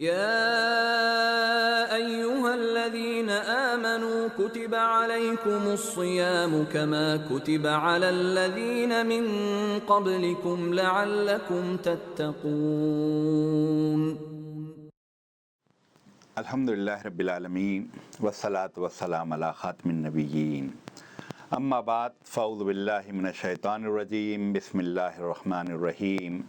يا أيها الذين آمنوا كتب عليكم الصيام كما كتب على الذين من قبلكم لعلكم تتقون. الحمدللہ رب العالمین والصلاة والسلام علی خاتم النبیین، اما بعد فاعوذ باللہ من الشیطان الرجیم، بسم اللہ الرحمن الرحیم۔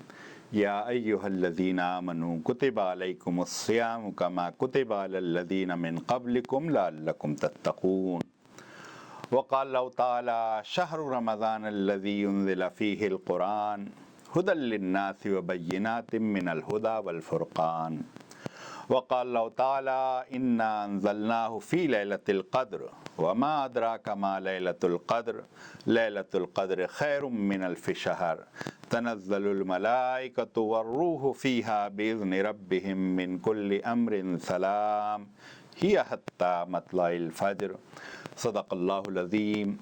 یا ایہا الذین آمنوا کتب علیکم الصیام کما کتب علی الذین من قبلکم لعلکم تتقون۔ وقال اللہ تعالی شہر رمضان الذی انزل فیہ القرآن ھدی للناس وبینات من الھدی والفرقان۔ وقال اللہ تعالی انا انزلناہ فی لیلۃ القدر وما ادراک ما لیلۃ القدر لیلۃ القدر خیر من الف شہر تنزل الملائکۃ والروح فیہا باذن ربہم من کل امر سلام ہی حتی مطلع الفجر۔ صدق اللہ العظیم۔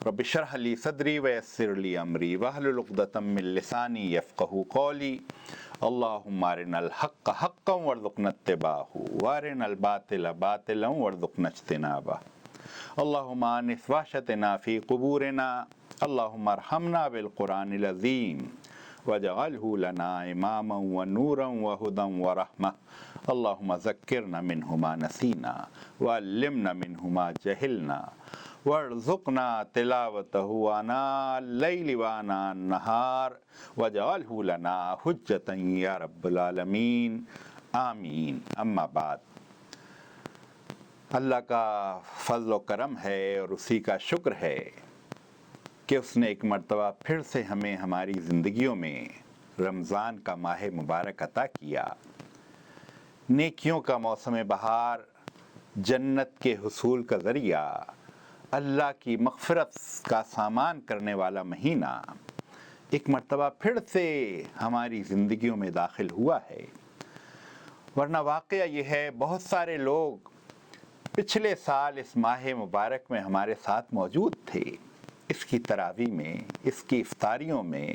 رب اشرح لی صدری ویسر لی امری واحلل عقدۃ من لسانی یفقہوا قولی۔ اللہم ارنا الحق حقا وارزقنا اتباعہ وارنا الباطل باطلا وارزقنا اجتنابہ۔ اللہم آنس وحشتنا فی قبورنا، اللہم ارحمنا بالقرآن العظیم واجعلہ لنا اماما ونورا وہدی ورحمہ۔ اللہم ذکرنا منہ ما نسینا وعلمنا منہ ما جہلنا وارزقنا تلاوتہ آناء اللیل وآناء النہار واجعلہ لنا حجتا یا رب العالمین، آمین۔ اما بعد، اللہ کا فضل و کرم ہے اور اسی کا شکر ہے کہ اس نے ایک مرتبہ پھر سے ہمیں ہماری زندگیوں میں رمضان کا ماہ مبارک عطا کیا۔ نیکیوں کا موسم بہار، جنت کے حصول کا ذریعہ، اللہ کی مغفرت کا سامان کرنے والا مہینہ ایک مرتبہ پھر سے ہماری زندگیوں میں داخل ہوا ہے۔ ورنہ واقعہ یہ ہے، بہت سارے لوگ پچھلے سال اس ماہ مبارک میں ہمارے ساتھ موجود تھے، اس کی تراویح میں، اس کی افطاریوں میں،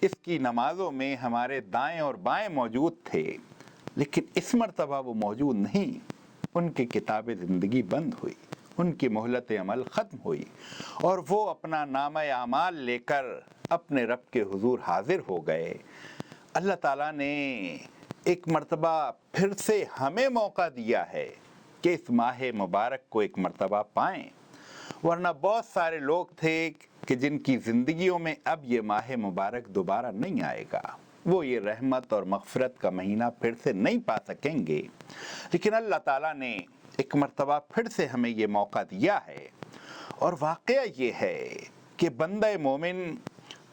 اس کی نمازوں میں ہمارے دائیں اور بائیں موجود تھے، لیکن اس مرتبہ وہ موجود نہیں۔ ان کی کتاب زندگی بند ہوئی، ان کی مہلت عمل ختم ہوئی، اور وہ اپنا نامہ اعمال لے کر اپنے رب کے حضور حاضر ہو گئے۔ اللہ تعالیٰ نے ایک مرتبہ پھر سے ہمیں موقع دیا ہے کہ اس ماہ مبارک کو ایک مرتبہ پائیں، ورنہ بہت سارے لوگ تھے کہ جن کی زندگیوں میں اب یہ ماہ مبارک دوبارہ نہیں آئے گا، وہ یہ رحمت اور مغفرت کا مہینہ پھر سے نہیں پا سکیں گے۔ لیکن اللہ تعالیٰ نے ایک مرتبہ پھر سے ہمیں یہ موقع دیا ہے، اور واقعہ یہ ہے کہ بندہ مومن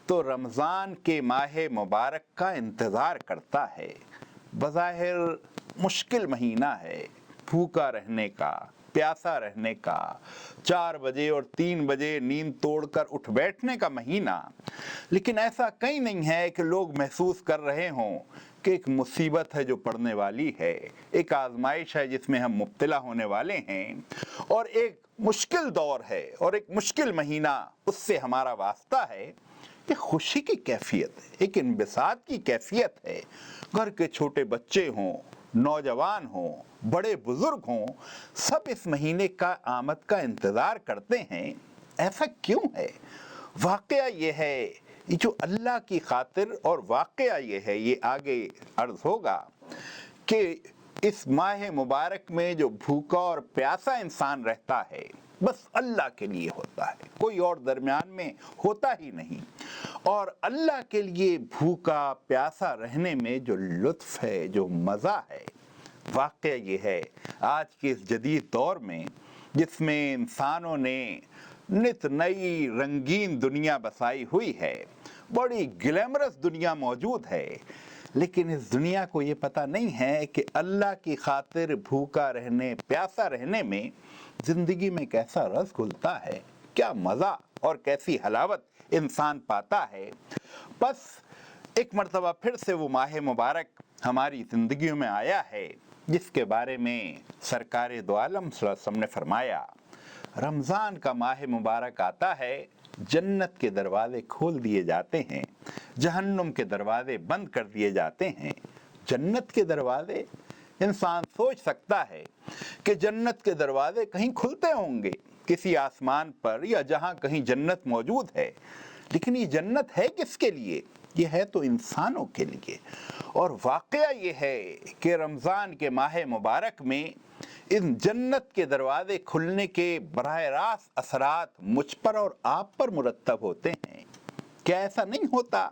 تو رمضان کے ماہ مبارک کا انتظار کرتا ہے۔ بظاہر مشکل مہینہ ہے، بھوکا رہنے کا، پیاسا رہنے کا، 4 بجے اور 3 بجے نیند توڑ کر اٹھ بیٹھنے کا مہینہ، لیکن ایسا کہیں نہیں ہے کہ لوگ محسوس کر رہے ہوں کہ ایک مصیبت ہے جو پڑنے والی ہے، ایک آزمائش ہے جس میں ہم مبتلا ہونے والے ہیں، اور ایک مشکل دور ہے اور ایک مشکل مہینہ اس سے ہمارا واسطہ ہے۔ ایک خوشی کی کیفیت ہے، ایک انبساط کی کیفیت ہے۔ گھر کے چھوٹے بچے ہوں، نوجوان ہوں، بڑے بزرگ ہوں، سب اس مہینے کا آمد کا انتظار کرتے ہیں۔ ایسا کیوں ہے؟ واقعہ یہ ہے، یہ جو اللہ کی خاطر، اور واقعہ یہ ہے، یہ آگے عرض ہوگا کہ اس ماہ مبارک میں جو بھوکا اور پیاسا انسان رہتا ہے، بس اللہ کے لیے ہوتا ہے، کوئی اور درمیان میں ہوتا ہی نہیں۔ اور اللہ کے لیے بھوکا پیاسا رہنے میں جو لطف ہے، جو مزہ ہے، واقعہ یہ ہے آج کے اس جدید دور میں جس میں انسانوں نے نت نئی رنگین دنیا بسائی ہوئی ہے، بڑی گلیمرس دنیا موجود ہے، لیکن اس دنیا کو یہ پتہ نہیں ہے کہ اللہ کی خاطر بھوکا رہنے، پیاسا رہنے میں زندگی میں کیسا رس گھلتا ہے، کیا مزہ اور کیسی حلاوت انسان پاتا ہے۔ بس ایک مرتبہ پھر سے وہ ماہ مبارک ہماری زندگیوں میں آیا ہے، جس کے بارے میں سرکار دو عالم صلی اللہ علیہ وسلم نے فرمایا، رمضان کا ماہ مبارک آتا ہے، جنت کے دروازے کھول دیے جاتے ہیں، جہنم کے دروازے بند کر دیے جاتے ہیں۔ جنت کے دروازے انسان سوچ سکتا ہے کہ جنت کے دروازے کہیں کھلتے ہوں گے کسی آسمان پر یا جہاں کہیں جنت موجود ہے، لیکن یہ جنت ہے کس کے لیے؟ یہ ہے تو انسانوں کے لیے۔ اور واقعہ یہ ہے کہ رمضان کے ماہ مبارک میں ان جنت کے دروازے کھلنے کے براہ راست اثرات مجھ پر اور آپ پر مرتب ہوتے ہیں۔ کیا ایسا نہیں ہوتا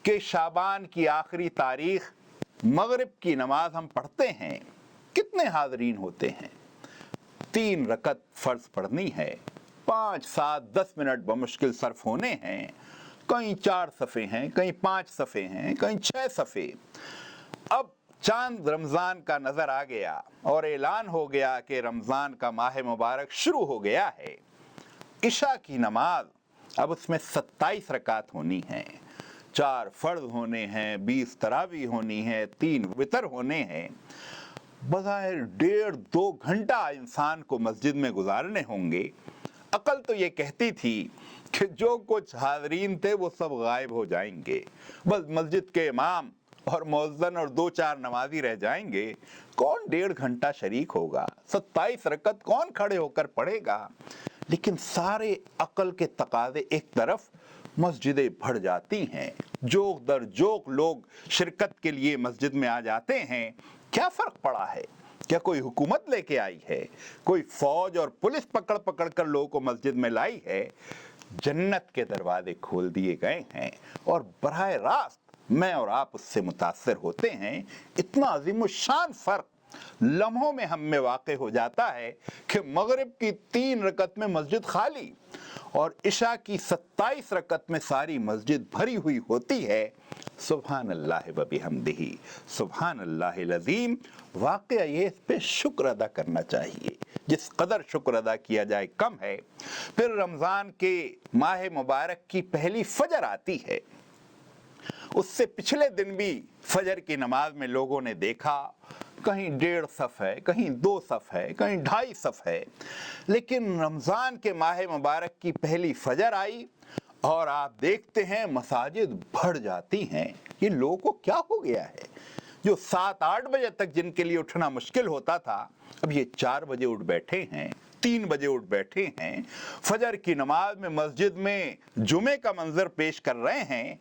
کہ شعبان کی آخری تاریخ مغرب کی نماز ہم پڑھتے ہیں، کتنے حاضرین ہوتے ہیں؟ 3 رکعت فرض پڑھنی ہے، 5 7 10 منٹ بمشکل صرف ہونے ہیں، کہیں 4 صفحے ہیں، کہیں 5 صفحے ہیں، کہیں 6 صفحے۔ اب چاند رمضان کا نظر آ گیا اور اعلان ہو گیا کہ رمضان کا ماہ مبارک شروع ہو گیا ہے۔ عشاء کی نماز اب اس میں 27 رکعت ہونی ہیں، 4 فرض ہونے ہیں، 20 تراویح ہونی ہے، 3 وتر ہونے ہیں۔ بظاہر 1.5-2 گھنٹہ انسان کو مسجد میں گزارنے ہوں گے۔ عقل تو یہ کہتی تھی کہ جو کچھ حاضرین تھے وہ سب غائب ہو جائیں گے، بس مسجد کے امام اور مؤذن اور 2-4 نمازی رہ جائیں گے۔ کون 1.5 گھنٹہ شریک ہوگا؟ 27 رکعت کون کھڑے ہو کر پڑھے گا؟ لیکن سارے عقل کے تقاضے ایک طرف، مسجدیں بھر جاتی ہیں، جوق در جوق لوگ شرکت کے لیے مسجد میں آ جاتے ہیں۔ کیا فرق پڑا ہے؟ کیا کوئی حکومت لے کے آئی ہے؟ کوئی فوج اور پولیس پکڑ پکڑ کر لوگوں کو مسجد میں لائی ہے؟ جنت کے دروازے کھول دیے گئے ہیں اور براہ راست میں اور آپ اس سے متاثر ہوتے ہیں۔ اتنا عظیم الشان فرق لمحوں میں ہم میں واقع ہو جاتا ہے کہ مغرب کی 3 رکعت میں مسجد خالی اور عشاء کی 27 رکعت میں ساری مسجد بھری ہوئی ہوتی ہے۔ سبحان اللہ و بحمدہ، سبحان اللہ العظیم۔ واقعہ یہ اس پہ شکر ادا کرنا چاہیے، جس قدر شکر ادا کیا جائے کم ہے۔ پھر رمضان کے ماہ مبارک کی پہلی فجر آتی ہے۔ اس سے پچھلے دن بھی فجر کی نماز میں لوگوں نے دیکھا کہیں 1.5 صف ہے، کہیں 2 صف ہے، کہیں 2.5 صف ہے، لیکن رمضان کے ماہ مبارک کی پہلی فجر آئی اور آپ دیکھتے ہیں مساجد بھر جاتی ہیں۔ یہ لوگوں کو کیا ہو گیا ہے؟ جو 7-8 بجے تک جن کے لیے اٹھنا مشکل ہوتا تھا، اب یہ 4 بجے اٹھ بیٹھے ہیں، 3 بجے اٹھ بیٹھے ہیں، فجر کی نماز میں مسجد میں جمعے کا منظر پیش کر رہے ہیں۔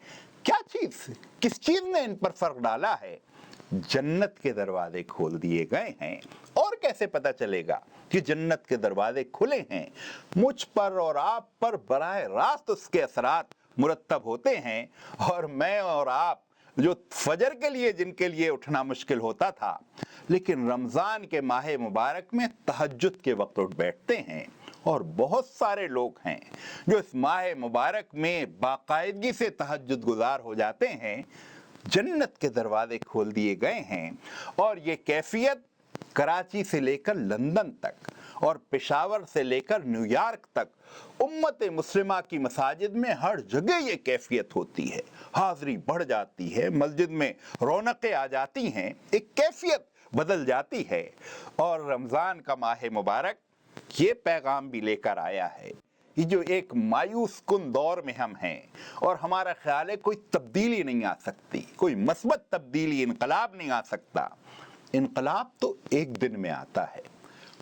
کیا چیز، کس چیز نے ان پر فرق ڈالا ہے؟ جنت کے دروازے کھول دیے گئے ہیں۔ اور کیسے پتہ چلے گا کہ جنت کے دروازے کھلے ہیں؟ مجھ پر اور آپ پر براہ راست اس کے اثرات مرتب ہوتے ہیں، اور میں اور آپ جو فجر کے لیے جن کے لیے اٹھنا مشکل ہوتا تھا، لیکن رمضان کے ماہ مبارک میں تہجد کے وقت اٹھ بیٹھتے ہیں۔ اور بہت سارے لوگ ہیں جو اس ماہ مبارک میں باقاعدگی سے تہجد گزار ہو جاتے ہیں۔ جنت کے دروازے کھول دیے گئے ہیں، اور یہ کیفیت کراچی سے لے کر لندن تک اور پشاور سے لے کر نیو یارک تک امت مسلمہ کی مساجد میں ہر جگہ یہ کیفیت ہوتی ہے۔ حاضری بڑھ جاتی ہے، مسجد میں رونقیں آ جاتی ہیں، ایک کیفیت بدل جاتی ہے۔ اور رمضان کا ماہ مبارک یہ پیغام بھی لے کر آیا ہے۔ یہ جو ایک مایوس کن دور میں ہم ہیں اور ہمارا خیال ہے کوئی تبدیلی نہیں آ سکتی، کوئی مثبت تبدیلی، انقلاب نہیں آ سکتا۔ انقلاب تو ایک دن میں آتا ہے۔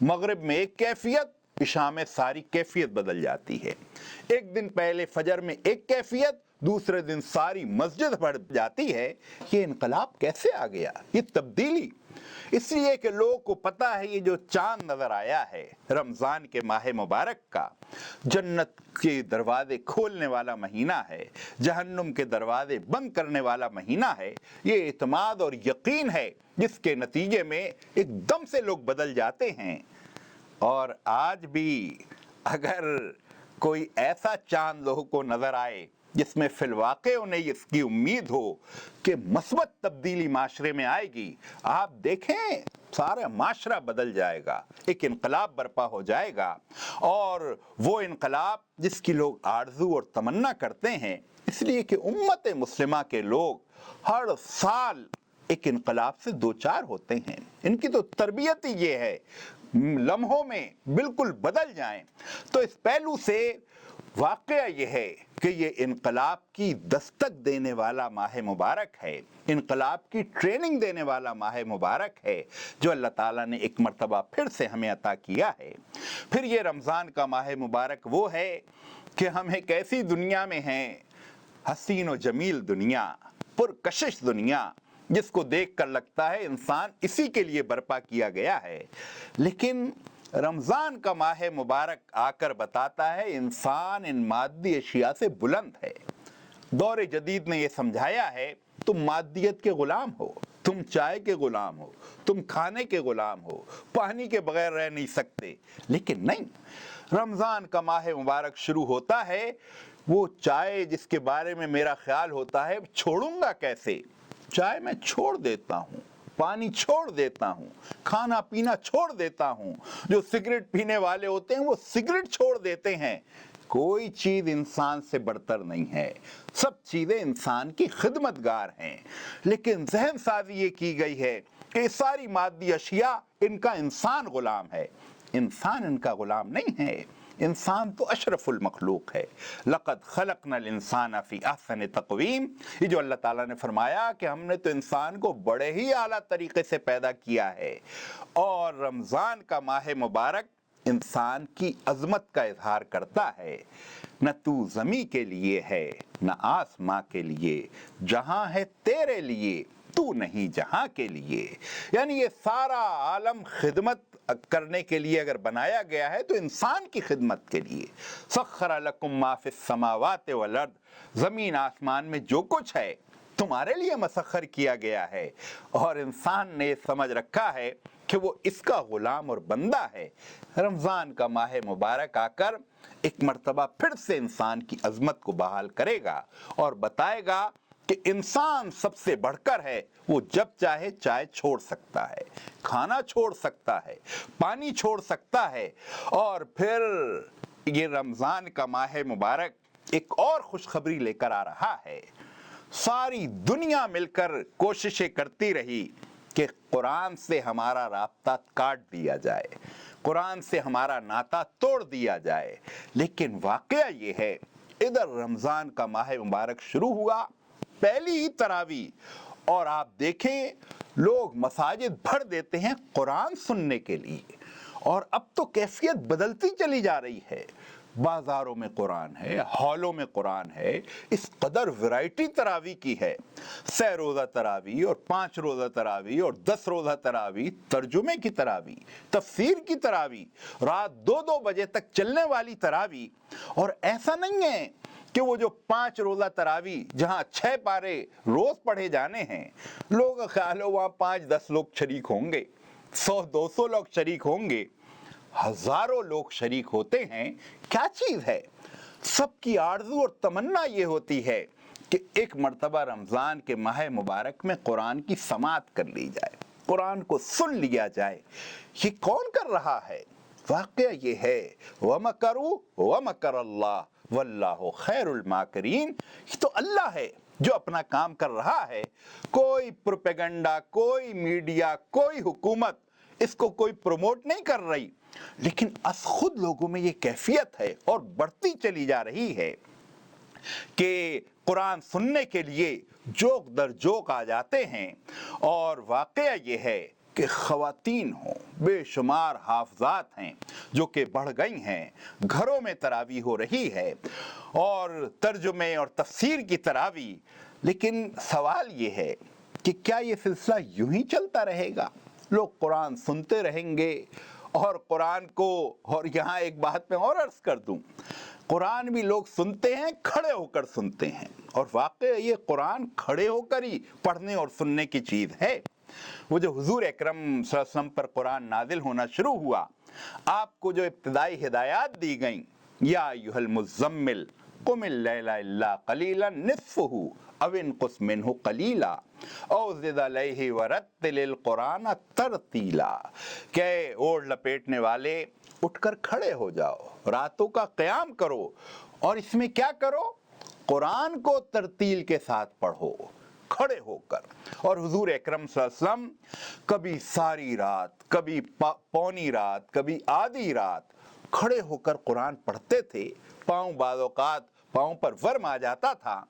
مغرب میں ایک کیفیت، عشاء میں ساری کیفیت بدل جاتی ہے۔ ایک دن پہلے فجر میں ایک کیفیت، دوسرے دن ساری مسجد بڑھ جاتی ہے۔ یہ انقلاب کیسے آ گیا؟ یہ تبدیلی اس لیے کہ لوگوں کو پتا ہے یہ جو چاند نظر آیا ہے رمضان کے ماہ مبارک کا، جنت کے دروازے کھولنے والا مہینہ ہے، جہنم کے دروازے بند کرنے والا مہینہ ہے۔ یہ اعتماد اور یقین ہے جس کے نتیجے میں ایک دم سے لوگ بدل جاتے ہیں۔ اور آج بھی اگر کوئی ایسا چاند لوگوں کو نظر آئے جس میں فی الواقع انہیں اس کی امید ہو کہ مثبت تبدیلی معاشرے میں آئے گی، آپ دیکھیں سارا معاشرہ بدل جائے گا، ایک انقلاب برپا ہو جائے گا۔ اور وہ انقلاب جس کی لوگ آرزو اور تمنا کرتے ہیں، اس لیے کہ امت مسلمہ کے لوگ ہر سال ایک انقلاب سے دوچار ہوتے ہیں۔ ان کی تو تربیت ہی یہ ہے لمحوں میں بالکل بدل جائیں۔ تو اس پہلو سے واقعہ یہ ہے کہ یہ انقلاب کی دستک دینے والا ماہ مبارک ہے، انقلاب کی ٹریننگ دینے والا ماہ مبارک ہے جو اللہ تعالیٰ نے ایک مرتبہ پھر سے ہمیں عطا کیا ہے۔ پھر یہ رمضان کا ماہ مبارک وہ ہے کہ ہم ایک ایسی دنیا میں ہیں، حسین و جمیل دنیا، پرکشش دنیا، جس کو دیکھ کر لگتا ہے انسان اسی کے لیے برپا کیا گیا ہے، لیکن رمضان کا ماہ مبارک آ کر بتاتا ہے انسان ان مادی اشیاء سے بلند ہے۔ دور جدید نے یہ سمجھایا ہے تم مادیت کے غلام ہو، تم چائے کے غلام ہو، تم کھانے کے غلام ہو، پانی کے بغیر رہ نہیں سکتے، لیکن نہیں، رمضان کا ماہ مبارک شروع ہوتا ہے وہ چائے جس کے بارے میں میرا خیال ہوتا ہے چھوڑوں گا کیسے، چائے میں چھوڑ دیتا ہوں، پانی چھوڑ دیتا ہوں، کھانا پینا چھوڑ دیتا ہوں، جو سگریٹ پینے والے ہوتے ہیں وہ سگریٹ چھوڑ دیتے ہیں۔ کوئی چیز انسان سے بڑھتر نہیں ہے، سب چیزیں انسان کی خدمت گار ہیں، لیکن ذہن سازی یہ کی گئی ہے کہ یہ ساری مادی اشیاء ان کا انسان غلام ہے۔ انسان ان کا غلام نہیں ہے، انسان تو اشرف المخلوق ہے۔ لقد خلقنا الانسان فی احسن تقویم، یہ جو اللہ تعالیٰ نے فرمایا کہ ہم نے تو انسان کو بڑے ہی اعلیٰ طریقے سے پیدا کیا ہے، اور رمضان کا ماہ مبارک انسان کی عظمت کا اظہار کرتا ہے۔ نہ تو زمیں کے لیے ہے نہ آسماں کے لیے، جہاں ہے تیرے لیے تو نہیں جہاں کے لیے، یعنی یہ سارا عالم خدمت کرنے کے لیے اگر بنایا گیا ہے تو انسان کی خدمت کے لیے۔ سخر لکم ما فی السماوات والارض، زمین آسمان میں جو کچھ ہے تمہارے لیے مسخر کیا گیا ہے، اور انسان نے سمجھ رکھا ہے کہ وہ اس کا غلام اور بندہ ہے۔ رمضان کا ماہ مبارک آ کر ایک مرتبہ پھر سے انسان کی عظمت کو بحال کرے گا اور بتائے گا کہ انسان سب سے بڑھ کر ہے، وہ جب چاہے چائے چھوڑ سکتا ہے، کھانا چھوڑ سکتا ہے، پانی چھوڑ سکتا ہے۔ اور پھر یہ رمضان کا ماہ مبارک ایک اور خوشخبری لے کر آ رہا ہے۔ ساری دنیا مل کر کوششیں کرتی رہی کہ قرآن سے ہمارا رابطہ کاٹ دیا جائے، قرآن سے ہمارا ناطہ توڑ دیا جائے، لیکن واقعہ یہ ہے ادھر رمضان کا ماہ مبارک شروع ہوا، پہلی ہی تراویح، اور آپ دیکھیں لوگ مساجد بھر دیتے ہیں قرآن سننے کے لیے، اور اب تو کیفیت بدلتی چلی جا رہی ہے، بازاروں میں قرآن ہے، ہالوں میں قرآن ہے، اس قدر ورائٹی تراویح کی ہے، 6 روزہ تراویح اور 5 روزہ تراویح اور 10 روزہ تراویح، ترجمے کی تراویح، تفسیر کی تراویح، رات 2-2 بجے تک چلنے والی تراویح۔ اور ایسا نہیں ہے کہ وہ جو 5 روزہ تراویح جہاں 6 پارے روز پڑھے جانے ہیں، لوگوں کا خیال ہو وہاں 5-10 لوگ شریک ہوں گے، 100-200 لوگ شریک ہوں گے، ہزاروں لوگ شریک ہوتے ہیں۔ کیا چیز ہے؟ سب کی آرزو اور تمنا یہ ہوتی ہے کہ ایک مرتبہ رمضان کے ماہ مبارک میں قرآن کی سماعت کر لی جائے، قرآن کو سن لیا جائے۔ یہ کون کر رہا ہے؟ واقعہ یہ ہے وَمَكَرُوا وَمَكَرَ اللَّهُ وَاللَّهُ خَيْرُ الْمَاكِرِينَ، یہ تو اللہ ہے جو اپنا کام کر رہا ہے، کوئی پروپیگنڈا، کوئی میڈیا، کوئی حکومت اس کو کوئی پروموٹ نہیں کر رہی، لیکن از خود لوگوں میں یہ کیفیت ہے اور بڑھتی چلی جا رہی ہے کہ قرآن سننے کے لیے جوق در جوق آ جاتے ہیں۔ اور واقعہ یہ ہے کہ خواتین ہوں، بے شمار حافظات ہیں جو کہ بڑھ گئی ہیں، گھروں میں تراویح ہو رہی ہے اور ترجمے اور تفسیر کی تراویح، لیکن سوال یہ ہے کہ کیا یہ سلسلہ یوں ہی چلتا رہے گا؟ لوگ قرآن سنتے رہیں گے اور قرآن کو، اور یہاں ایک بات میں اور عرض کر دوں، قرآن بھی لوگ سنتے ہیں، کھڑے ہو کر سنتے ہیں، اور واقعہ یہ قرآن کھڑے ہو کر ہی پڑھنے اور سننے کی چیز ہے۔ وہ جو حضور اکرم صلی اللہ علیہ وسلم پر قرآن نازل ہونا شروع ہوا، آپ کو جو ابتدائی ہدایات دی گئیں، یا ایھا المزمل قم اللیل الا قلیلا نصفہ او انقص منہ قلیلا او زد علیہ ورتل القرآن ترتیلا، کہ اوڑھ لپیٹنے والے اٹھ کر کھڑے ہو جاؤ، راتوں کا قیام کرو، اور اس میں کیا کرو؟ قرآن کو ترتیل کے ساتھ پڑھو، کھڑے ہو کر۔ اور حضور اکرم صلی اللہ علیہ وسلم کبھی ساری رات، کبھی پونی رات، کبھی آدھی رات کھڑے ہو کر قرآن پڑھتے تھے، پاؤں بعض اوقات پاؤں پر ورم آ جاتا تھا۔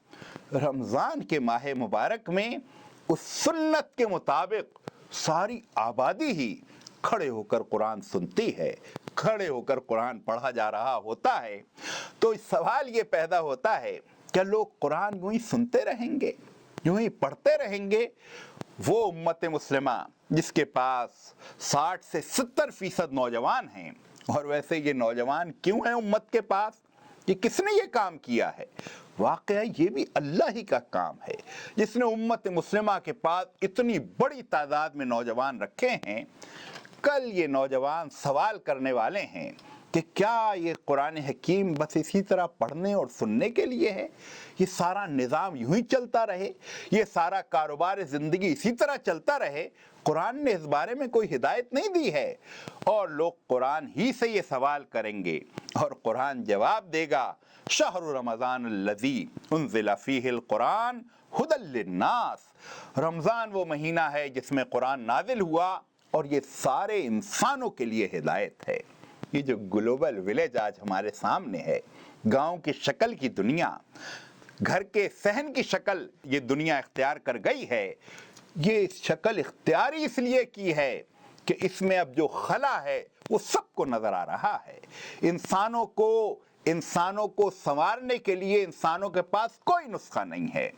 رمضان کے ماہ مبارک میں اس سنت کے مطابق ساری آبادی ہی کھڑے ہو کر قرآن سنتی ہے، کھڑے ہو کر قرآن پڑھا جا رہا ہوتا ہے۔ تو سوال یہ پیدا ہوتا ہے کہ لوگ قرآن یوں ہی سنتے رہیں گے، یوں ہی پڑھتے رہیں گے؟ وہ امت مسلمہ جس کے پاس 60 سے 70% نوجوان ہیں، اور ویسے یہ نوجوان کیوں ہیں امت کے پاس؟ کہ کس نے یہ کام کیا ہے؟ واقعہ یہ بھی اللہ ہی کا کام ہے جس نے امت مسلمہ کے پاس اتنی بڑی تعداد میں نوجوان رکھے ہیں۔ کل یہ نوجوان سوال کرنے والے ہیں کہ کیا یہ قرآن حکیم بس اسی طرح پڑھنے اور سننے کے لیے ہے؟ یہ سارا نظام یوں ہی چلتا رہے؟ یہ سارا کاروبار زندگی اسی طرح چلتا رہے؟ قرآن نے اس بارے میں کوئی ہدایت نہیں دی ہے۔ اور لوگ قرآن ہی سے یہ سوال کریں گے اور قرآن جواب دے گا، شہر رمضان الذی انزل فیہ القرآن ھدی للناس۔ رمضان وہ مہینہ ہے جس میں قرآن نازل ہوا اور یہ سارے انسانوں کے لیے ہدایت ہے۔ یہ جو گلوبل ولیج آج ہمارے سامنے ہے، گاؤں کی شکل کی دنیا، گھر کے صحن کی شکل یہ دنیا اختیار کر گئی ہے، یہ شکل اختیاری اس لیے کی ہے کہ اس میں اب جو خلا ہے وہ سب کو نظر آ رہا ہے۔ انسانوں کو سنوارنے کے لیے انسانوں کے پاس کوئی نسخہ نہیں ہے۔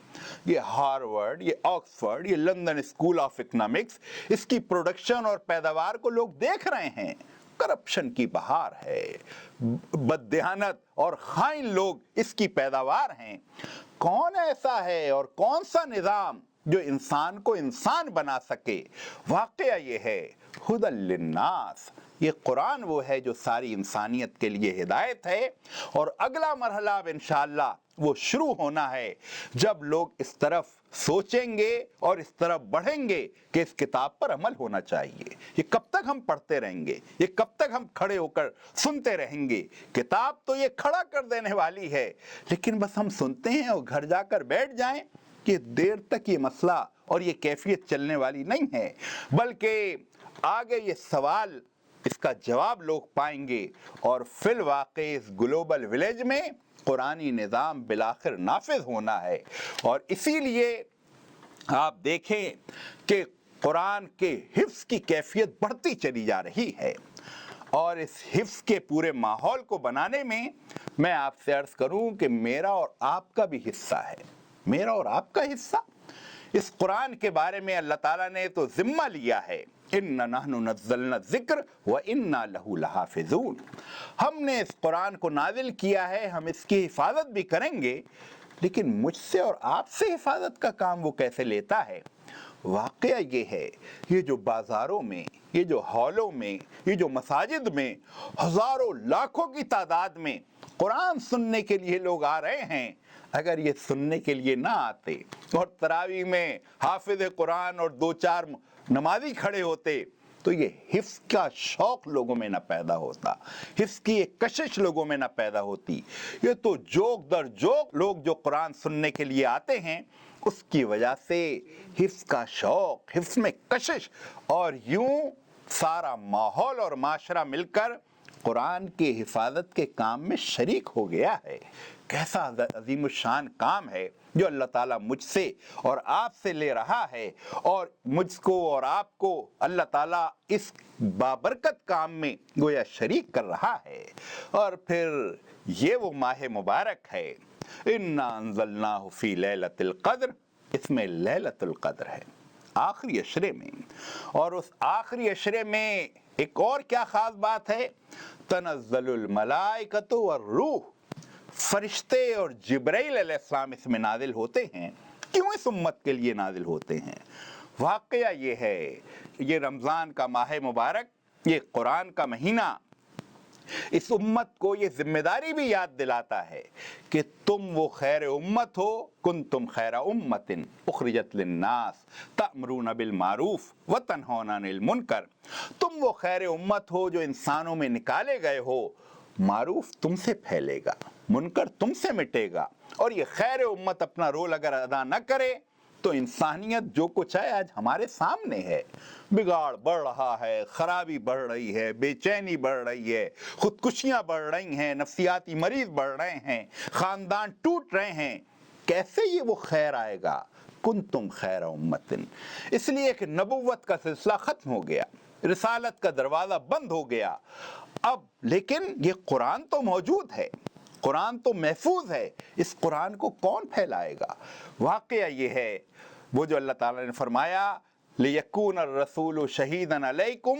یہ ہارورڈ، یہ آکسفورڈ، یہ لندن اسکول آف اکنامکس، اس کی پروڈکشن اور پیداوار کو لوگ دیکھ رہے ہیں۔ کرپشن کی بہار ہے، بددیانت اور خائن لوگ اس کی پیداوار ہیں۔ کون ایسا ہے اور کون سا نظام جو انسان کو انسان بنا سکے؟ واقعہ یہ ہے ھدی للناس، یہ قرآن وہ ہے جو ساری انسانیت کے لیے ہدایت ہے۔ اور اگلا مرحلہ اب انشاءاللہ وہ شروع ہونا ہے جب لوگ اس طرف سوچیں گے اور اس طرف بڑھیں گے کہ اس کتاب پر عمل ہونا چاہیے۔ یہ کب تک ہم پڑھتے رہیں گے؟ یہ کب تک ہم کھڑے ہو کر سنتے رہیں گے؟ کتاب تو یہ کھڑا کر دینے والی ہے، لیکن بس ہم سنتے ہیں اور گھر جا کر بیٹھ جائیں کہ دیر تک یہ مسئلہ اور یہ کیفیت چلنے والی نہیں ہے، بلکہ آگے یہ سوال اس کا جواب لوگ پائیں گے، اور فی الواقع اس گلوبل ولیج میں قرآنی نظام بالآخر نافذ ہونا ہے۔ اور اسی لیے آپ دیکھیں کہ قرآن کے حفظ کی کیفیت بڑھتی چلی جا رہی ہے، اور اس حفظ کے پورے ماحول کو بنانے میں آپ سے عرض کروں کہ میرا اور آپ کا بھی حصہ ہے، میرا اور آپ کا حصہ۔ اس قرآن کے بارے میں اللہ تعالیٰ نے تو ذمہ لیا ہے، اِنَّا نَحْنُ نَزَّلْنَا الذِّکْرَ وَإِنَّا لَهُ لَحَافِظُونَ۔ ہم نے اس قرآن کو نازل کیا ہے، ہم اس کی حفاظت بھی کریں گے، لیکن مجھ سے اور آپ سے حفاظت کا کام وہ کیسے لیتا ہے؟ واقعہ یہ ہے، یہ جو بازاروں میں، یہ جو ہالوں میں، یہ جو مساجد میں ہزاروں لاکھوں کی تعداد میں قرآن سننے کے لیے لوگ آ رہے ہیں، اگر یہ سننے کے لیے نہ آتے اور تراویح میں حافظ قرآن اور 2-4 نمازی کھڑے ہوتے تو یہ حفظ کا شوق لوگوں میں نہ پیدا ہوتا، حفظ کی ایک کشش لوگوں میں نہ پیدا ہوتی۔ یہ تو جوک در جوک لوگ جو قرآن سننے کے لیے آتے ہیں، اس کی وجہ سے حفظ کا شوق، حفظ میں کشش، اور یوں سارا ماحول اور معاشرہ مل کر قرآن کی حفاظت کے کام میں شریک ہو گیا ہے۔ کیسا عظیم الشان کام ہے جو اللہ تعالیٰ مجھ سے اور آپ سے لے رہا ہے، اور مجھ کو اور آپ کو اللہ تعالیٰ اس بابرکت کام میں گویا شریک کر رہا ہے۔ اور پھر یہ وہ ماہ مبارک ہے، اِنَّا أَنزَلْنَاهُ فِي لَيْلَةِ الْقَدْرِ، اس میں لیلۃ القدر ہے، آخری عشرے میں۔ اور اس آخری عشرے میں ایک اور کیا خاص بات ہے، تنزل الملائکۃ والروح، فرشتے اور جبرائیل علیہ السلام اس میں نازل ہوتے ہیں۔ کیوں اس امت کے لیے نازل ہوتے ہیں؟ واقعہ یہ ہے، یہ رمضان کا ماہ مبارک، یہ قرآن کا مہینہ اس امت کو یہ ذمہ داری بھی یاد دلاتا ہے کہ تم وہ خیر امت ہو، کنتم خیر امت اخرجت للناس تأمرون بالمعروف وتنہون عن المنکر۔ تم وہ خیر امت ہو جو انسانوں میں نکالے گئے ہو، معروف تم سے پھیلے گا، منکر تم سے مٹے گا، اور یہ خیر امت اپنا رول اگر ادا نہ کرے تو انسانیت جو کچھ ہے آج ہمارے سامنے ہے. بگاڑ بڑھ رہا ہے، خرابی بڑھ رہی ہے، بے چینی بڑھ رہی ہے، خودکشیاں بڑھ رہی ہیں، نفسیاتی مریض بڑھ رہے ہیں، خاندان ٹوٹ رہے ہیں. کیسے یہ وہ خیر آئے گا؟ کنتم خیر امت. اس لیے کہ نبوت کا سلسلہ ختم ہو گیا، رسالت کا دروازہ بند ہو گیا. اب لیکن یہ قرآن تو موجود ہے، قرآن تو محفوظ ہے. اس قرآن کو کون پھیلائے گا؟ واقعہ یہ ہے وہ جو اللہ تعالیٰ نے فرمایا لِيَكُونَ الرَّسُولُ شَهِيدًا عَلَيْكُمْ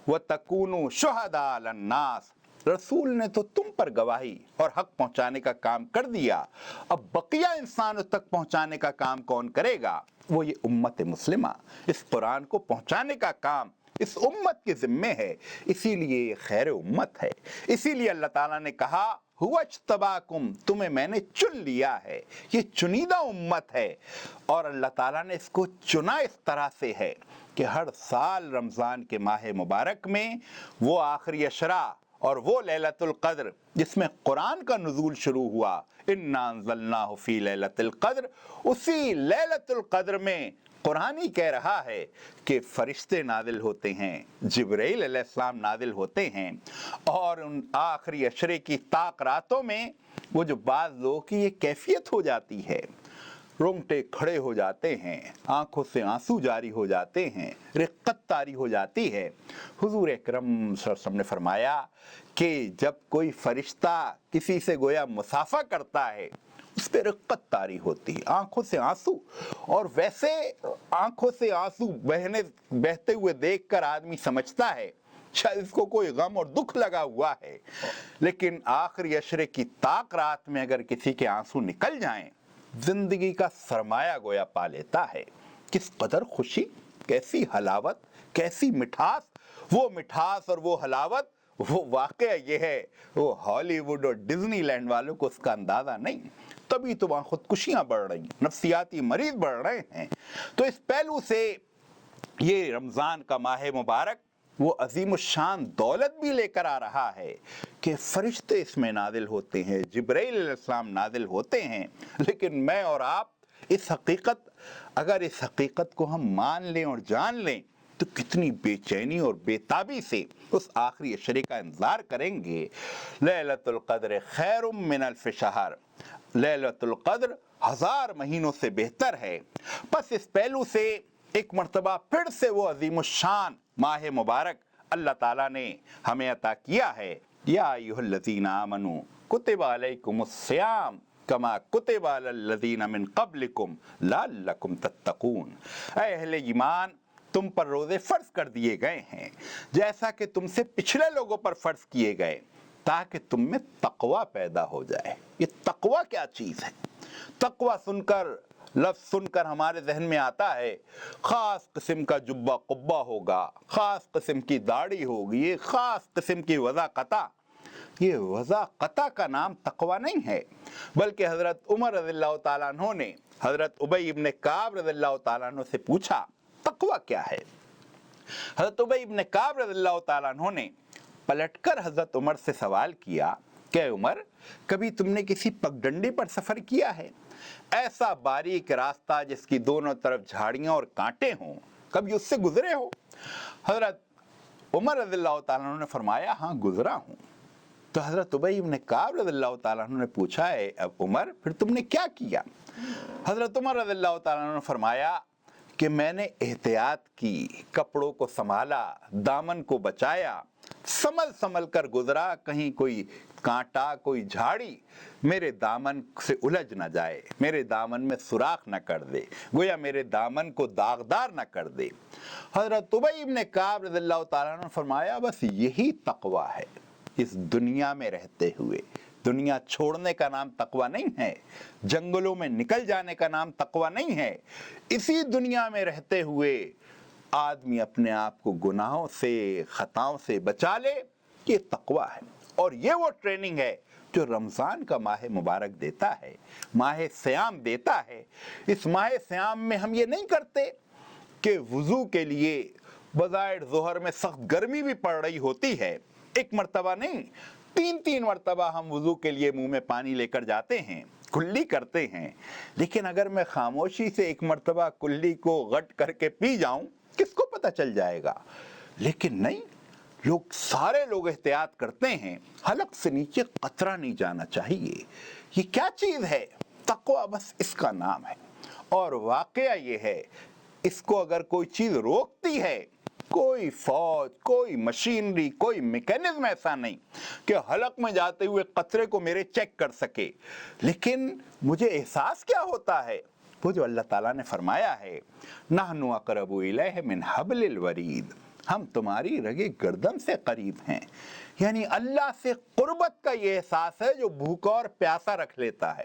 وَتَكُونُوا شُهَدَاءَ عَلَى النَّاسِ. رسول نے تو تم پر گواہی اور حق پہنچانے کا کام کر دیا، اب بقیہ انسانوں تک پہنچانے کا کام کون کرے گا؟ وہ یہ امت مسلمہ. اس قرآن کو پہنچانے کا کام اس امت کے ذمے ہے. اسی لیے یہ خیر امت ہے. اسی لیے اللہ تعالیٰ نے کہا هُوَ اجْتَبَاكُمْ، تمہیں میں نے چن لیا ہے. یہ چنیدہ امت ہے، اور اللہ تعالیٰ نے اس کو چنا اس طرح سے ہے کہ ہر سال رمضان کے ماہ مبارک میں وہ آخری عشرہ اور وہ لیلۃ القدر جس میں قرآن کا نزول شروع ہوا، اِنَّا أَنزَلْنَاهُ فِي لَيْلَةِ الْقَدْرِ، اسی لیلۃ القدر میں قرآن ہی کہہ رہا ہے کہ فرشتے نازل ہوتے ہیں، جبرائیل علیہ السلام نازل ہوتے ہیں، اور ان آخری عشرے کی طاق راتوں میں وہ جو بعض لوگوں کی یہ کیفیت ہو جاتی ہے، رونگٹے کھڑے ہو جاتے ہیں، آنکھوں سے آنسو جاری ہو جاتے ہیں، رقت طاری ہو جاتی ہے. حضور اکرم صلی اللہ علیہ وسلم نے فرمایا کہ جب کوئی فرشتہ کسی سے گویا مسافہ کرتا ہے اس پہ رقت طاری ہوتی ہے، آنکھوں سے آنسو. اور ویسے آنکھوں سے آنسو بہتے ہوئے دیکھ کر آدمی سمجھتا ہے شاید اس کو کوئی غم اور دکھ لگا ہوا ہے، لیکن آخری عشرے کی طاق رات میں اگر کسی کے آنسو نکل جائیں زندگی کا سرمایہ گویا پا لیتا ہے. کس قدر خوشی، کیسی حلاوت، کیسی مٹھاس. وہ مٹھاس اور وہ حلاوت، وہ واقعہ یہ ہے وہ ہالی ووڈ اور ڈزنی لینڈ والوں کو اس کا اندازہ نہیں. تبھی تو وہاں خودکشیاں بڑھ رہی ہیں، نفسیاتی مریض بڑھ رہے ہیں. تو اس پہلو سے یہ رمضان کا ماہ مبارک وہ عظیم الشان دولت بھی لے کر آ رہا ہے کہ فرشتے اس میں نازل ہوتے ہیں، جبرائیل علیہ السلام نازل ہوتے ہیں. لیکن میں اور آپ اگر اس حقیقت کو ہم مان لیں اور جان لیں تو کتنی بے چینی اور بے تابی سے اس آخری عشرے کا انتظار کریں گے. لیلۃ القدر خیر من الف شہر، لیلۃ القدر 1000 مہینوں سے بہتر ہے. بس اس پہلو سے ایک مرتبہ پھر سے وہ عظیم الشان ماہ مبارک اللہ تعالیٰ نے ہمیں عطا کیا ہے. یا ایھا الذین آمنوا کتب علیکم الصیام کما کتب علی الذین من قبلکم لعلکم تتقون. اے اہل ایمان، تم پر روزے فرض کر دیے گئے ہیں جیسا کہ تم سے پچھلے لوگوں پر فرض کیے گئے، تاکہ تم میں تقوی پیدا ہو جائے. یہ تقوی کیا چیز ہے؟ تقوی لفظ سن کر ہمارے ذہن میں آتا ہے خاص قسم کا جبہ قبہ ہوگا، خاص قسم کی داڑھی ہوگی، یہ خاص قسم کی وضاقتہ. یہ وضاقتہ کا نام تقوی نہیں ہے، بلکہ حضرت عمر رضی اللہ تعالیٰ عنہ نے حضرت ابی ابن کعب رضی اللہ تعالیٰ عنہ سے پوچھا تقوی کیا ہے؟ حضرت ابی ابن کعب رضی اللہ تعالیٰ عنہ نے پلٹ کر حضرت عمر سے سوال کیا کہ عمر، کبھی تم نے کسی پگڈنڈی پر سفر کیا ہے؟ ایسا باریک راستہ جس کی دونوں طرف جھاڑیاں اور کانٹے ہوں، کبھی اس سے گزرے ہو؟ حضرت عمر رضی اللہ تعالیٰ عنہ نے فرمایا ہاں گزرا ہوں. تو حضرت ابی بن کعب رضی اللہ تعالیٰ عنہ نے پوچھا ہے اب عمر پھر تم نے کیا کیا؟ حضرت عمر رضی اللہ تعالیٰ عنہ نے فرمایا کہ میں نے احتیاط کی، کپڑوں کو سنبھالا، دامن کو بچایا، سنبھل کر گزرا، کہیں کوئی کانٹا کوئی جھاڑی میرے دامن سے الجھ نہ جائے، میرے دامن میں سوراخ نہ کر دے، گویا میرے دامن کو داغدار نہ کر دے. حضرت ابی بن کعب رضی اللہ تعالیٰ عنہ نے فرمایا بس یہی تقوی ہے. اس دنیا میں رہتے ہوئے دنیا چھوڑنے کا نام تقوی نہیں ہے، جنگلوں میں نکل جانے کا نام تقوی نہیں ہے. اسی دنیا میں رہتے ہوئے آدمی اپنے آپ کو گناہوں سے خطاؤں سے بچا لے، یہ تقوی ہے. اور یہ وہ ٹریننگ ہے جو رمضان کا ماہ مبارک دیتا ہے، ماہ سیام دیتا ہے. اس ماہ سیام میں ہم یہ نہیں کرتے کہ وضو کے لیے بظاہر ظہر میں سخت گرمی بھی پڑ رہی ہوتی ہے، ایک مرتبہ نہیں 3 مرتبہ ہم وضو کے لیے منہ میں پانی لے کر جاتے ہیں، کلی کرتے ہیں، لیکن اگر میں خاموشی سے ایک مرتبہ کلی کو غٹ کر کے پی جاؤں کس کو پتہ چل جائے گا؟ لیکن نہیں، سارے لوگ احتیاط کرتے ہیں، حلق سے نیچے قطرہ نہیں جانا چاہیے۔ یہ کیا چیز ہے؟ تقویٰ بس اس کا نام ہے۔ اور واقعہ یہ ہے، اس کو اگر کوئی چیز روکتی ہے، کوئی فوج، کوئی مشینری، کوئی میکینزم ایسا نہیں کہ حلق میں جاتے ہوئے قطرے کو میرے چیک کر سکے، لیکن مجھے احساس کیا ہوتا ہے؟ وہ جو اللہ تعالیٰ نے فرمایا ہے، نحن اقرب الیہ من حبل الورید، ہم تمہاری رگے گردن سے قریب ہیں۔ یعنی اللہ سے قربت کا یہ احساس ہے جو بھوکا اور پیاسا رکھ لیتا ہے،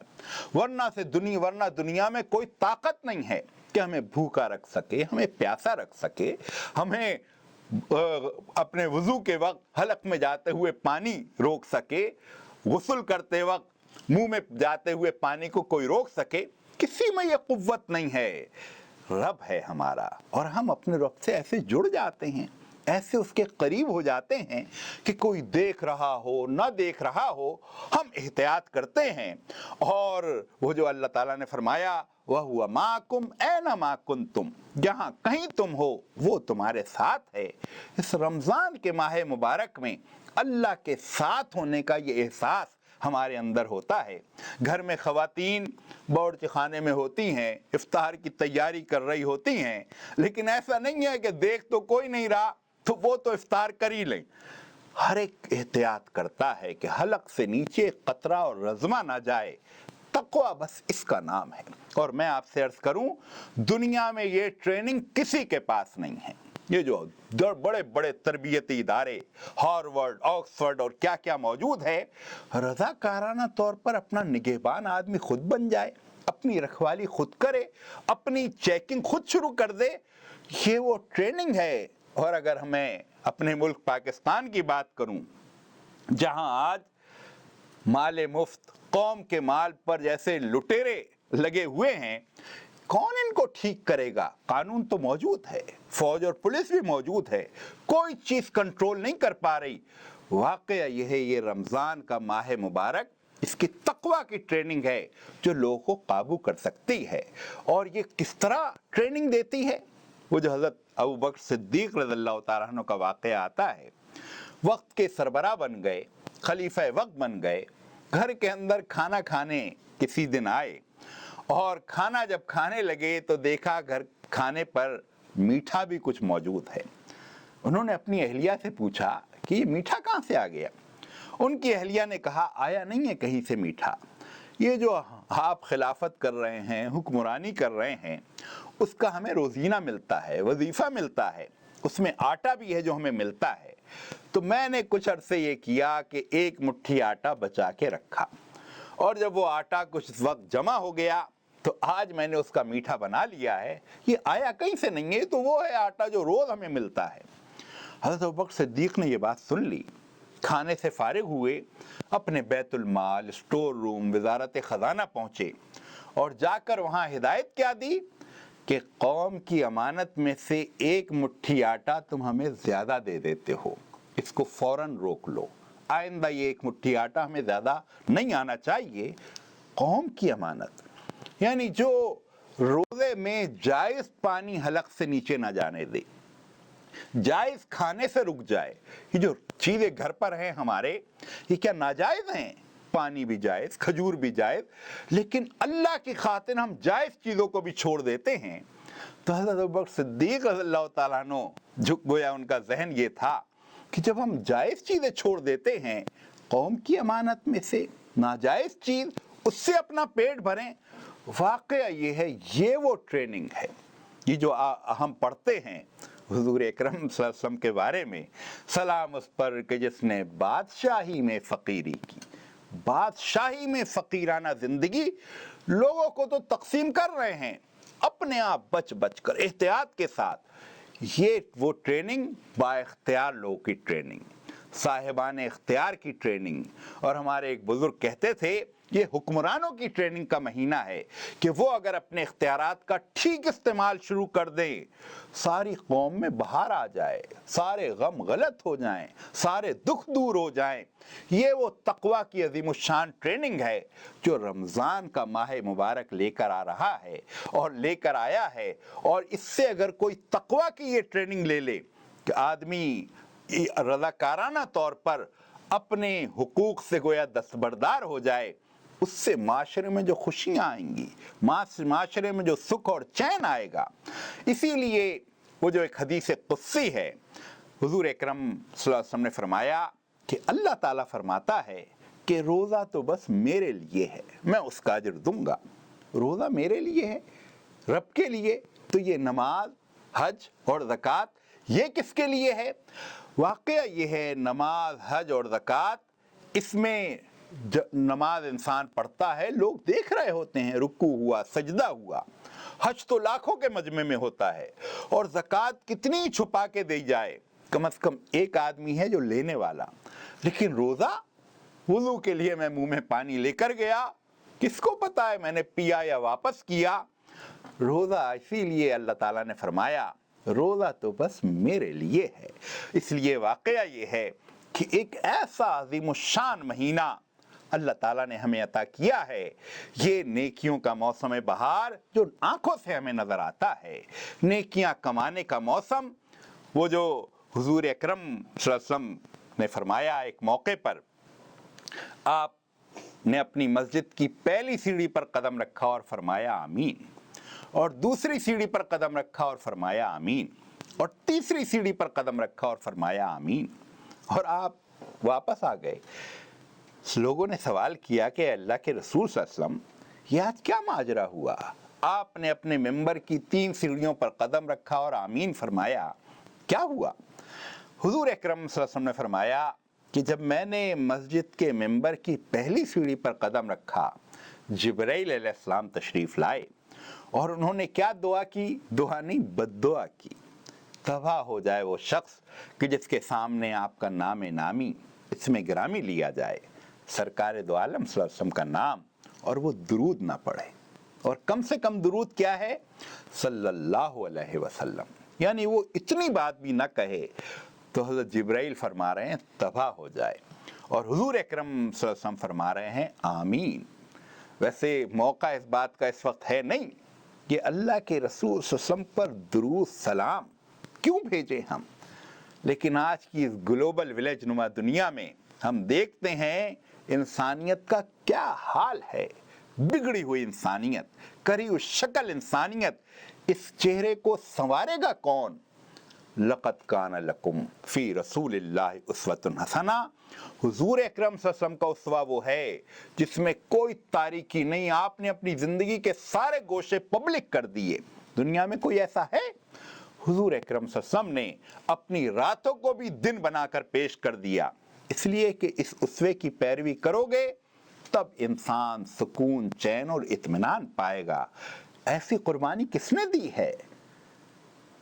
ورنہ دنیا میں کوئی طاقت نہیں ہے کہ ہمیں بھوکا رکھ سکے، ہمیں پیاسا رکھ سکے، ہمیں اپنے وضو کے وقت حلق میں جاتے ہوئے پانی روک سکے، غسل کرتے وقت منہ میں جاتے ہوئے پانی کو کوئی روک سکے۔ کسی میں یہ قوت نہیں ہے۔ رب ہے ہمارا، اور ہم اپنے رب سے ایسے جڑ جاتے ہیں، ایسے اس کے قریب ہو جاتے ہیں کہ کوئی دیکھ رہا ہو نہ دیکھ رہا ہو ہم احتیاط کرتے ہیں۔ اور وہ جو اللہ تعالیٰ نے فرمایا وَهُوَ مَعَكُمْ أَيْنَمَا كُنْتُمْ، جہاں کہیں تم ہو وہ تمہارے ساتھ ہے۔ اس رمضان کے ماہ مبارک میں اللہ کے ساتھ ہونے کا یہ احساس ہمارے اندر ہوتا ہے۔ گھر میں خواتین باورچی خانے میں ہوتی ہیں، افطار کی تیاری کر رہی ہوتی ہیں، لیکن ایسا نہیں ہے کہ دیکھ تو کوئی نہیں رہا تو وہ تو افطار کر ہی لیں۔ ہر ایک احتیاط کرتا ہے کہ حلق سے نیچے قطرہ اور رزمہ نہ جائے۔ تقویٰ بس اس کا نام ہے۔ اور میں آپ سے عرض کروں، دنیا میں یہ ٹریننگ کسی کے پاس نہیں ہے۔ یہ جو بڑے بڑے تربیتی ادارے، ہارورڈ، آکسفورڈ اور کیا کیا موجود ہے، رضاکارانہ طور پر اپنا نگہبان آدمی خود بن جائے، اپنی رکھوالی خود کرے، اپنی چیکنگ خود شروع کر دے، یہ وہ ٹریننگ ہے۔ اور اگر میں اپنے ملک پاکستان کی بات کروں، جہاں آج مال مفت، قوم کے مال پر جیسے لٹیرے لگے ہوئے ہیں، کون ان کو ٹھیک کرے گا؟ قانون تو موجود ہے، فوج اور پولیس بھی موجود ہے، کوئی چیز کنٹرول نہیں کر پا رہی۔ واقعہ یہ ہے، یہ رمضان کا ماہ مبارک اس کی تقویٰ کی ٹریننگ ہے جو لوگوں کو قابو کر سکتی ہے۔ اور یہ کس طرح ٹریننگ دیتی ہے؟ وہ جو حضرت ابوبکر صدیق رضی اللہ تعالیٰ عنہ کا واقعہ آتا ہے، وقت کے سربراہ بن گئے، خلیفہ وقت بن گئے، گھر کے اندر کھانا کھانے کسی دن آئے، اور کھانا جب کھانے لگے تو دیکھا گھر کھانے پر میٹھا بھی کچھ موجود ہے۔ انہوں نے اپنی اہلیہ سے پوچھا کہ یہ میٹھا کہاں سے آ گیا؟ ان کی اہلیہ نے کہا آیا نہیں ہے کہیں سے میٹھا، یہ جو آپ خلافت کر رہے ہیں، حکمرانی کر رہے ہیں، اس کا ہمیں روزینہ ملتا ہے، وظیفہ ملتا ہے، اس میں آٹا بھی ہے جو ہمیں ملتا ہے، تو میں نے کچھ عرصے یہ کیا کہ ایک مٹھی آٹا بچا کے رکھا، اور جب وہ آٹا کچھ وقت جمع ہو گیا تو آج میں نے اس کا میٹھا بنا لیا ہے۔ یہ آیا کہیں سے نہیں ہے، تو وہ ہے آٹا جو روز ہمیں ملتا ہے۔ حضرت ابوبکر صدیق نے یہ بات سن لی، کھانے سے فارغ ہوئے، اپنے بیت المال، اسٹور روم، وزارت خزانہ پہنچے، اور جا کر وہاں ہدایت کیا دی کہ قوم کی امانت میں سے ایک مٹھی آٹا تم ہمیں زیادہ دے دیتے ہو، اس کو فوراً روک لو، آئندہ یہ ایک مٹھی آٹا ہمیں زیادہ نہیں آنا چاہیے۔ قوم کی امانت یعنی جو روزے میں جائز پانی حلق سے نیچے نہ جانے دے، جائز کھانے سے رک جائے۔ یہ جو چیزیں گھر پر ہیں ہمارے، یہ کیا ناجائز ہیں؟ پانی بھی جائز، کھجور بھی جائز، لیکن اللہ کی خاطر ہم جائز چیزوں کو بھی چھوڑ دیتے ہیں۔ تو حضرت ابوبکر صدیق رضی اللہ تعالیٰ عنہ گویا ان کا ذہن یہ تھا کہ جب ہم جائز چیزیں چھوڑ دیتے ہیں، قوم کی امانت میں سے ناجائز چیز، اس سے اپنا پیٹ بھریں۔ واقعہ یہ ہے، یہ وہ ٹریننگ ہے، یہ جو ہم پڑھتے ہیں حضور اکرم صلی اللہ علیہ وسلم کے بارے میں، سلام اس پر کہ جس نے بادشاہی میں فقیری کی۔ بادشاہی میں فقیرانہ زندگی، لوگوں کو تو تقسیم کر رہے ہیں، اپنے آپ بچ بچ کر احتیاط کے ساتھ۔ یہ وہ ٹریننگ با اختیار لوگوں کی ٹریننگ، صاحبان اختیار کی ٹریننگ۔ اور ہمارے ایک بزرگ کہتے تھے یہ حکمرانوں کی ٹریننگ کا مہینہ ہے کہ وہ اگر اپنے اختیارات کا ٹھیک استعمال شروع کر دیں، ساری قوم میں بہار آ جائے، سارے غم غلط ہو جائیں، سارے دکھ دور ہو جائیں۔ یہ وہ تقویٰ کی عظیم الشان ٹریننگ ہے جو رمضان کا ماہ مبارک لے کر آ رہا ہے اور لے کر آیا ہے۔ اور اس سے اگر کوئی تقویٰ کی یہ ٹریننگ لے لے کہ آدمی رضاکارانہ طور پر اپنے حقوق سے گویا دستبردار ہو جائے، اس سے معاشرے میں جو خوشیاں آئیں گی، معاشرے میں جو سکھ اور چین آئے گا۔ اسی لیے وہ جو ایک حدیث قدسی ہے، حضور اکرم صلی اللہ علیہ وسلم نے فرمایا کہ اللہ تعالیٰ فرماتا ہے کہ روزہ تو بس میرے لیے ہے، میں اس کا اجر دوں گا۔ روزہ میرے لیے ہے، رب کے لیے، تو یہ نماز، حج اور زکوٰۃ یہ کس کے لیے ہے؟ واقعہ یہ ہے نماز، حج اور زکوٰۃ، اس میں نماز انسان پڑھتا ہے، لوگ دیکھ رہے ہوتے ہیں، رکوع ہوا، سجدہ ہوا۔ حج تو لاکھوں کے مجمع میں ہوتا ہے، اور زکوٰۃ کتنی چھپا کے دی جائے، کم از کم ایک آدمی ہے جو لینے والا۔ لیکن روزہ، وضو کے لیے میں منہ میں پانی لے کر گیا، کس کو پتا ہے میں نے پیا یا واپس کیا؟ روزہ اسی لیے اللہ تعالیٰ نے فرمایا روزہ تو بس میرے لیے ہے۔ اس لیے واقعہ یہ ہے کہ ایک ایسا عظیم الشان مہینہ اللہ تعالیٰ نے ہمیں عطا کیا ہے، یہ نیکیوں کا موسم بہار جو آنکھوں سے ہمیں نظر آتا ہے، نیکیاں کمانے کا موسم، وہ جو حضور اکرم صلی اللہ علیہ وسلم نے فرمایا ایک موقع پر، آپ نے اپنی مسجد کی پہلی سیڑھی پر قدم رکھا اور فرمایا آمین، اور دوسری سیڑھی پر قدم رکھا اور فرمایا آمین، اور تیسری سیڑھی پر قدم رکھا اور فرمایا آمین، اور آپ واپس آ گئے۔ لوگوں نے سوال کیا کہ اللہ کے رسول صلی اللہ علیہ وسلم یہ آج کیا ماجرا ہوا؟ آپ نے اپنے ممبر کی 3 سیڑھیوں پر قدم رکھا اور آمین فرمایا، کیا ہوا؟ حضور اکرم صلی اللہ علیہ وسلم نے فرمایا کہ جب میں نے مسجد کے ممبر کی پہلی سیڑھی پر قدم رکھا، جبرائیل علیہ السلام تشریف لائے، اور انہوں نے کیا دعا کی؟ دعا نہیں، بد دعا کی، تباہ ہو جائے وہ شخص کہ جس کے سامنے آپ کا نام نامی اس میں گرامی لیا جائے، سرکار دو عالم صلی اللہ علیہ وسلم کا نام، اور وہ درود نہ پڑھے۔ اور کم سے کم درود کیا ہے؟ صلی اللہ علیہ وسلم، یعنی وہ اتنی بات بھی نہ کہے تو حضرت جبرائیل فرما رہے ہیں تباہ ہو جائے، اور حضور اکرم صلی اللہ علیہ وسلم فرما رہے ہیں آمین۔ ویسے موقع اس بات کا اس وقت ہے نہیں کہ اللہ کے رسول صلی اللہ علیہ وسلم پر درود سلام کیوں بھیجیں ہم، لیکن آج کی اس گلوبل ولیج نما دنیا میں ہم دیکھتے ہیں انسانیت کا کیا حال ہے، بگڑی ہوئی انسانیت، کری ہوئی شکل انسانیت، اس چہرے کو سنوارے گا کون؟ لَقَدْ كَانَ لَكُمْ فِي رَسُولِ اللَّهِ أُسْوَةٌ حَسَنَةٌ، حضور اکرم صلی اللہ علیہ وسلم کا اسوہ وہ ہے جس میں کوئی تاریکی نہیں، آپ نے اپنی زندگی کے سارے گوشے پبلک کر دیے۔ دنیا میں کوئی ایسا ہے؟ حضور اکرم صلی اللہ علیہ وسلم نے اپنی راتوں کو بھی دن بنا کر پیش کر دیا، اس لیے کہ اس اسوے کی پیروی کرو گے تب انسان سکون، چین اور اطمینان پائے گا۔ ایسی قربانی کس نے دی ہے؟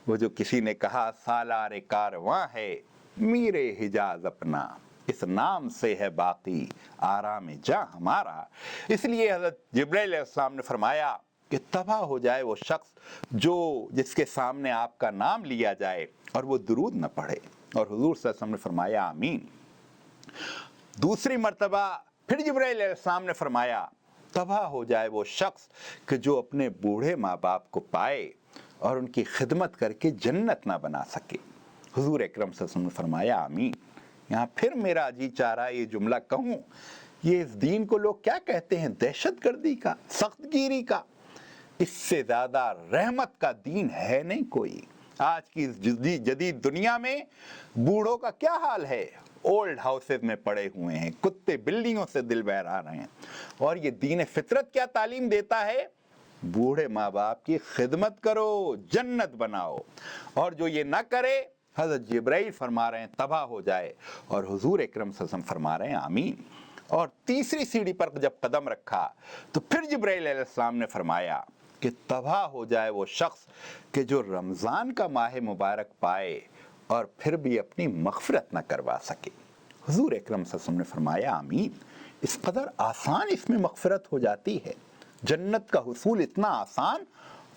وہ جو کسی نے کہا سالار کارواں ہے میر حجاز اپنا، اس نام سے ہے باقی آرام جاں ہمارا۔ اس لیے حضرت جبرائیل علیہ السلام نے فرمایا کہ تباہ ہو جائے وہ شخص جس کے سامنے آپ کا نام لیا جائے اور وہ درود نہ پڑھے، اور حضور صلی اللہ علیہ وسلم نے فرمایا آمین۔ دوسری مرتبہ پھر جبرائیل علیہ السلام نے فرمایا تباہ ہو جائے وہ شخص کہ جو اپنے بوڑھے ماں باپ کو پائے اور ان کی خدمت کر کے جنت نہ بنا سکے۔ حضور اکرم صلی اللہ علیہ وسلم نے فرمایا آمین۔ یہاں پھر میرا جی چاہ رہا ہے یہ جملہ کہوں، یہ اس دین کو لوگ کیا کہتے ہیں؟ دہشت گردی کا، سخت گیری کا۔ اس سے زیادہ رحمت کا دین ہے نہیں کوئی۔ آج کی اس جدید دنیا میں بوڑھوں کا کیا حال ہے؟ اولڈ ہاؤسز میں پڑے ہوئے ہیں، کتے بلیوں سے دل بہلا رہے ہیں۔ اور یہ دین فطرت کیا تعلیم دیتا ہے؟ بوڑھے ماں باپ کی خدمت کرو، جنت بناؤ، اور جو یہ نہ کرے حضرت جبرائیل فرما رہے ہیں تباہ ہو جائے، اور حضور اکرم صلی اللہ علیہ وسلم فرما رہے ہیں آمین۔ اور تیسری سیڑھی پر جب قدم رکھا تو پھر جبرائیل علیہ السلام نے فرمایا کہ تباہ ہو جائے وہ شخص کہ جو رمضان کا ماہ مبارک پائے اور پھر بھی اپنی مغفرت نہ کروا سکے۔ حضور اکرم صلی اللہ علیہ وسلم نے فرمایا آمین۔ اس قدر آسان اس میں مغفرت ہو جاتی ہے، جنت کا حصول اتنا آسان۔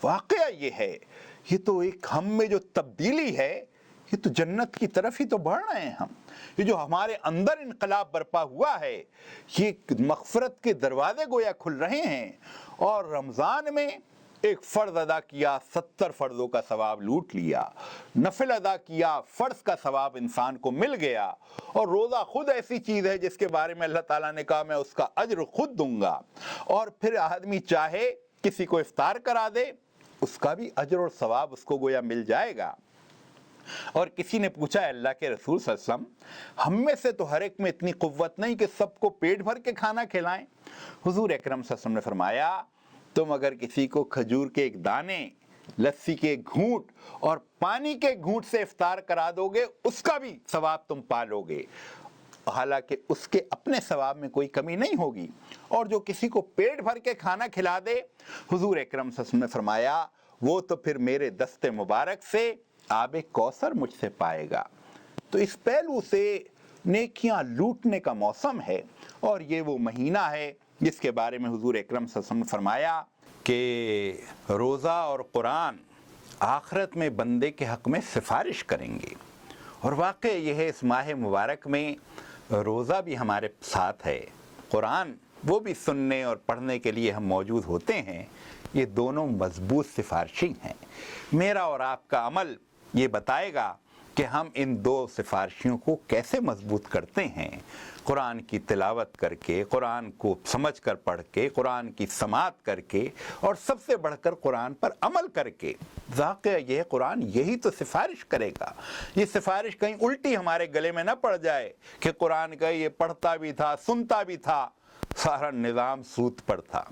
واقعہ یہ ہے، یہ تو ایک ہم میں جو تبدیلی ہے، یہ تو جنت کی طرف ہی تو بڑھ رہے ہیں ہم۔ یہ جو ہمارے اندر انقلاب برپا ہوا ہے، یہ مغفرت کے دروازے گویا کھل رہے ہیں۔ اور رمضان میں ایک فرض ادا کیا، 70 فرضوں کا ثواب لوٹ لیا، نفل ادا کیا، فرض کا ثواب انسان کو مل گیا۔ اور روزہ خود ایسی چیز ہے جس کے بارے میں اللہ تعالیٰ نے کہا میں اس کا اجر خود دوں گا۔ اور پھر آدمی چاہے کسی کو افطار کرا دے، اس کا بھی اجر اور ثواب اس کو گویا مل جائے گا۔ اور کسی نے پوچھا ہے اللہ کے رسول صلی اللہ علیہ وسلم، ہم میں سے تو ہر ایک میں اتنی قوت نہیں کہ سب کو پیٹ بھر کے کھانا کھلائیں۔ حضور اکرم صلی اللہ علیہ وسلم نے فرمایا، تم اگر کسی کو کھجور کے ایک دانے، لسی کے ایک گھونٹ اور پانی کے گھونٹ سے افطار کرا دو گے، اس کا بھی ثواب تم پالو گے، حالانکہ اس کے اپنے ثواب میں کوئی کمی نہیں ہوگی۔ اور جو کسی کو پیٹ بھر کے کھانا کھلا دے، حضور اکرم صلی اللہ علیہ وسلم نے فرمایا، وہ تو پھر میرے دست مبارک سے آب کوثر مجھ سے پائے گا۔ تو اس پہلو سے نیکیاں لوٹنے کا موسم ہے، اور یہ وہ مہینہ ہے جس کے بارے میں حضور اکرم صلی اللہ علیہ وسلم نے فرمایا کہ روزہ اور قرآن آخرت میں بندے کے حق میں سفارش کریں گے۔ اور واقع یہ ہے، اس ماہ مبارک میں روزہ بھی ہمارے ساتھ ہے، قرآن وہ بھی سننے اور پڑھنے کے لیے ہم موجود ہوتے ہیں۔ یہ دونوں مضبوط سفارشی ہیں۔ میرا اور آپ کا عمل یہ بتائے گا کہ ہم ان دو سفارشیوں کو کیسے مضبوط کرتے ہیں، قرآن کی تلاوت کر کے، قرآن کو سمجھ کر پڑھ کے، قرآن کی سماعت کر کے، اور سب سے بڑھ کر قرآن پر عمل کر کے۔ واقعہ یہ ہے، قرآن یہی تو سفارش کرے گا۔ یہ سفارش کہیں الٹی ہمارے گلے میں نہ پڑ جائے کہ قرآن کا یہ پڑھتا بھی تھا، سنتا بھی تھا، سارا نظام سود پر تھا۔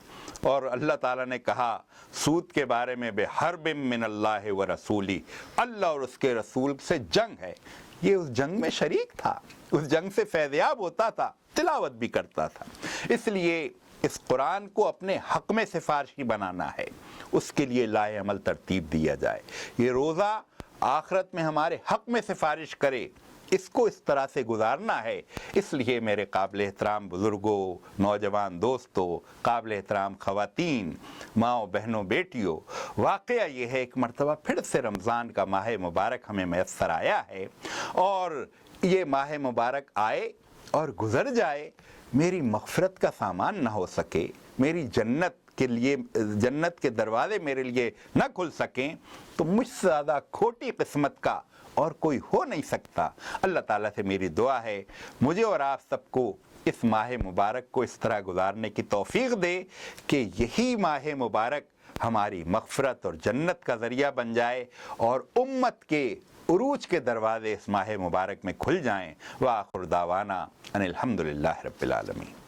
اور اللہ تعالیٰ نے کہا سود کے بارے میں، بِحَرْبٍ مِّنَ اللَّهِ وَرَسُولِهِ، اللہ اور اس کے رسول سے جنگ ہے۔ یہ اس جنگ میں شریک تھا، اس جنگ سے فیضیاب ہوتا تھا، تلاوت بھی کرتا تھا۔ اس لیے اس قرآن کو اپنے حق میں سفارشی بنانا ہے، اس کے لیے لائے عمل ترتیب دیا جائے۔ یہ روزہ آخرت میں ہمارے حق میں سفارش کرے، اس کو اس طرح سے گزارنا ہے۔ اس لیے میرے قابل احترام بزرگوں، نوجوان دوستوں، قابل احترام خواتین، ماؤں، بہنوں، بیٹیوں، واقعہ یہ ہے ایک مرتبہ پھر سے رمضان کا ماہ مبارک ہمیں میسر آیا ہے، اور یہ ماہ مبارک آئے اور گزر جائے، میری مغفرت کا سامان نہ ہو سکے، میری جنت کے لیے، جنت کے دروازے میرے لیے نہ کھل سکیں، تو مجھ سے زیادہ کھوٹی قسمت کا اور کوئی ہو نہیں سکتا۔ اللہ تعالیٰ سے میری دعا ہے مجھے اور آپ سب کو اس ماہ مبارک کو اس طرح گزارنے کی توفیق دے کہ یہی ماہ مبارک ہماری مغفرت اور جنت کا ذریعہ بن جائے، اور امت کے عروج کے دروازے اس ماہ مبارک میں کھل جائیں۔ وآخر دعوانا ان الحمدللہ رب العالمین۔